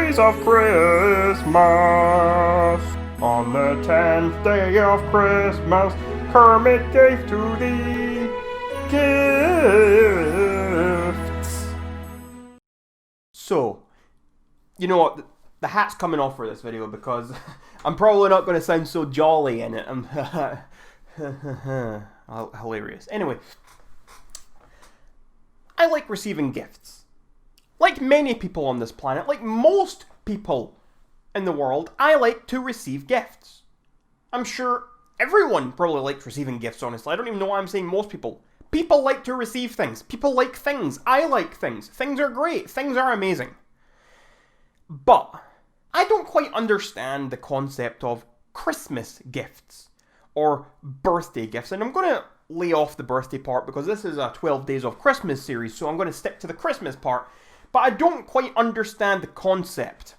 days of Christmas. On the 10th day of Christmas, Kermit gave to thee gifts. So, you know what? The hat's coming off for this video because I'm probably not going to sound so jolly in it. I'm hilarious. Anyway, I like receiving gifts. Like many people on this planet, like most people in the world, I like to receive gifts. I'm sure everyone probably likes receiving gifts, honestly. I don't even know why I'm saying most people. People like to receive things. People like things. I like things. Things are great. Things are amazing. But I don't quite understand the concept of Christmas gifts or birthday gifts. And I'm going to lay off the birthday part because this is a 12 Days of Christmas series, so I'm going to stick to the Christmas part. But I don't quite understand the concept.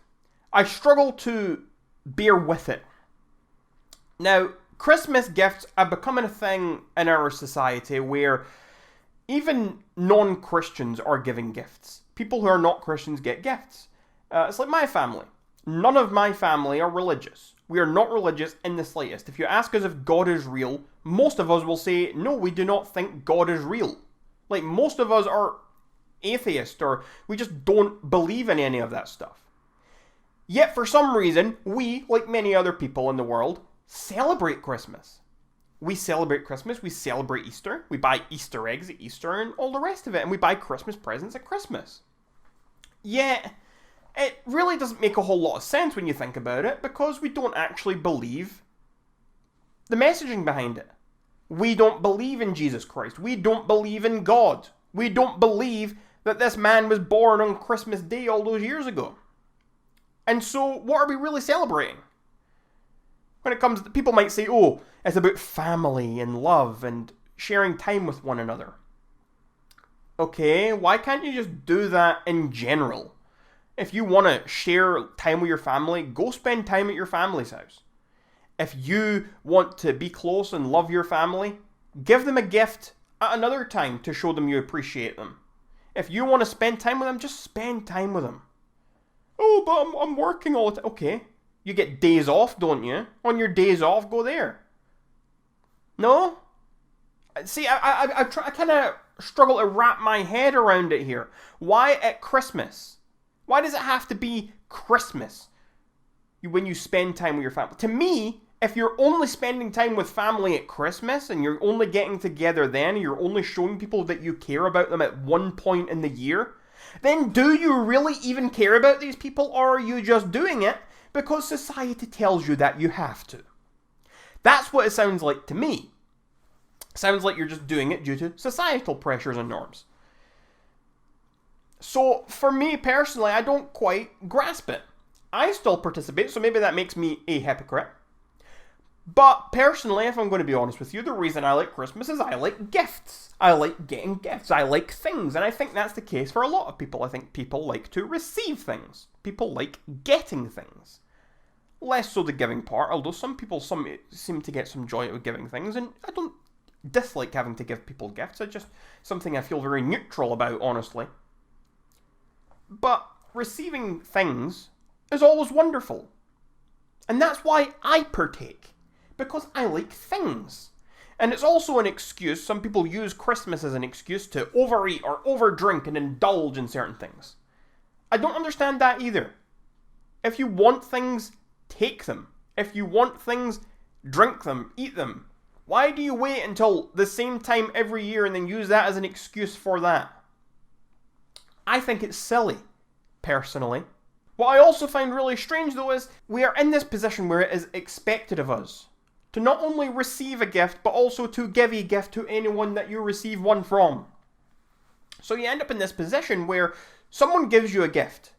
I struggle to bear with it. Now, Christmas gifts are becoming a thing in our society where even non-Christians are giving gifts. People who are not Christians get gifts. It's like my family. None of my family are religious. We are not religious in the slightest. If you ask us if God is real, most of us will say, no, we do not think God is real. Like, most of us are atheists, or we just don't believe in any of that stuff. Yet, for some reason, we, like many other people in the world, celebrate Christmas. We celebrate Christmas, we celebrate Easter, we buy Easter eggs at Easter and all the rest of it, and we buy Christmas presents at Christmas. Yet, it really doesn't make a whole lot of sense when you think about it, because we don't actually believe the messaging behind it. We don't believe in Jesus Christ. We don't believe in God. We don't believe that this man was born on Christmas Day all those years ago. And so, what are we really celebrating? When it comes to, people might say, oh, it's about family and love and sharing time with one another. Okay, why can't you just do that in general? If you want to share time with your family, go spend time at your family's house. If you want to be close and love your family, give them a gift at another time to show them you appreciate them. If you want to spend time with them, just spend time with them. Oh, but I'm working all the time. Okay, you get days off, don't you? On your days off, go there. No? See, I kind of struggle to wrap my head around it here. Why at Christmas? Why does it have to be Christmas when you spend time with your family? To me, if you're only spending time with family at Christmas and you're only getting together then, and you're only showing people that you care about them at one point in the year, then do you really even care about these people, or are you just doing it because society tells you that you have to? That's what it sounds like to me. It sounds like you're just doing it due to societal pressures and norms. So, for me personally, I don't quite grasp it. I still participate, so maybe that makes me a hypocrite. But personally, if I'm going to be honest with you, the reason I like Christmas is I like gifts. I like getting gifts. I like things. And I think that's the case for a lot of people. I think people like to receive things. People like getting things. Less so the giving part, although some people seem to get some joy out of giving things. And I don't dislike having to give people gifts. It's just something I feel very neutral about, honestly. But receiving things is always wonderful. And that's why I partake. Because I like things. And it's also an excuse. Some people use Christmas as an excuse to overeat or overdrink and indulge in certain things. I don't understand that either. If you want things, take them. If you want things, drink them, eat them. Why do you wait until the same time every year and then use that as an excuse for that? I think it's silly, personally. What I also find really strange, though, is we are in this position where it is expected of us to not only receive a gift, but also to give a gift to anyone that you receive one from. So you end up in this position where someone gives you a gift,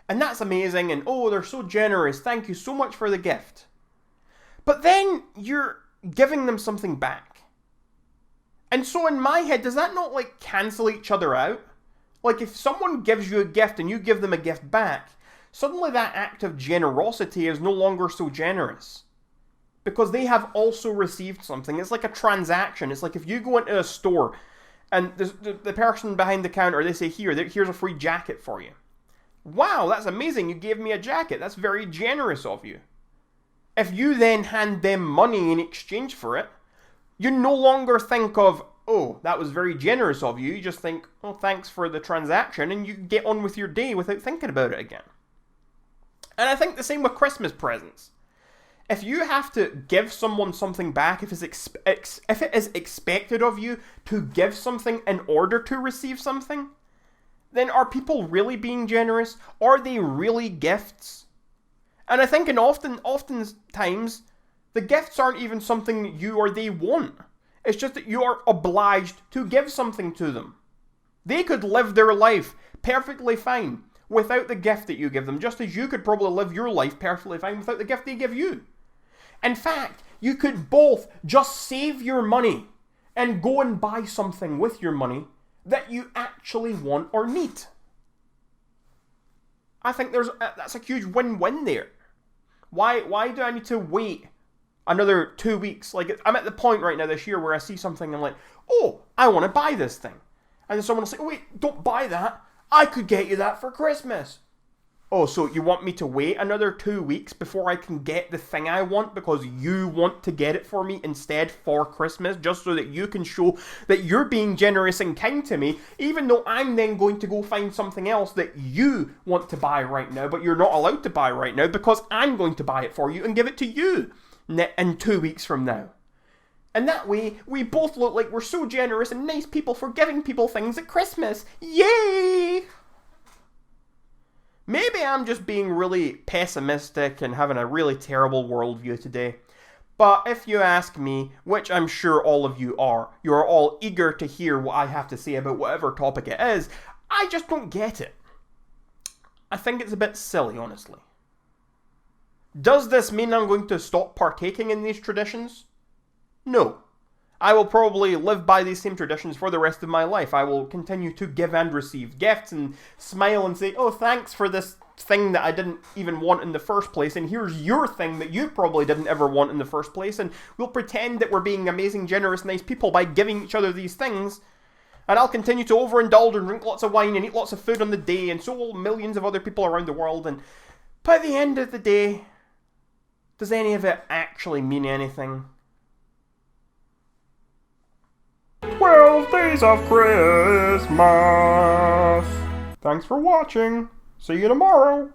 and that's amazing, and oh, they're so generous, thank you so much for the gift. But then you're giving them something back. And so in my head, does that not like cancel each other out? Like if someone gives you a gift and you give them a gift back, suddenly that act of generosity is no longer so generous. Because they have also received something. It's like a transaction. It's like if you go into a store and the person behind the counter, they say, here's a free jacket for you. wow, that's amazing, you gave me a jacket, that's very generous of you. If you then hand them money in exchange for it, you no longer think of, oh, that was very generous of you. You just think, oh, thanks for the transaction, and you get on with your day without thinking about it again. And I think the same with Christmas presents. If you have to give someone something back, if it is expected of you to give something in order to receive something, then are people really being generous? Are they really gifts? And I think oftentimes, the gifts aren't even something you or they want. It's just that you are obliged to give something to them. They could live their life perfectly fine without the gift that you give them, just as you could probably live your life perfectly fine without the gift they give you. In fact, you could both just save your money and go and buy something with your money that you actually want or need. I think that's a huge win-win there. Why do I need to wait another 2 weeks? Like, I'm at the point right now this year where I see something and I'm like, oh, I want to buy this thing. And then someone will say, oh wait, don't buy that. I could get you that for Christmas. Oh, so you want me to wait another 2 weeks before I can get the thing I want because you want to get it for me instead for Christmas, just so that you can show that you're being generous and kind to me, even though I'm then going to go find something else that you want to buy right now, but you're not allowed to buy right now because I'm going to buy it for you and give it to you in 2 weeks from now. And that way, we both look like we're so generous and nice people for giving people things at Christmas. Yay! Maybe I'm just being really pessimistic and having a really terrible worldview today. But if you ask me, which I'm sure all of you are all eager to hear what I have to say about whatever topic it is, I just don't get it. I think it's a bit silly, honestly. Does this mean I'm going to stop partaking in these traditions? No. I will probably live by these same traditions for the rest of my life. I will continue to give and receive gifts and smile and say, oh, thanks for this thing that I didn't even want in the first place, and here's your thing that you probably didn't ever want in the first place, and we'll pretend that we're being amazing, generous, nice people by giving each other these things, and I'll continue to overindulge and drink lots of wine and eat lots of food on the day, and so will millions of other people around the world, and by the end of the day, does any of it actually mean anything? 12 Days of Christmas. Thanks for watching. See you tomorrow.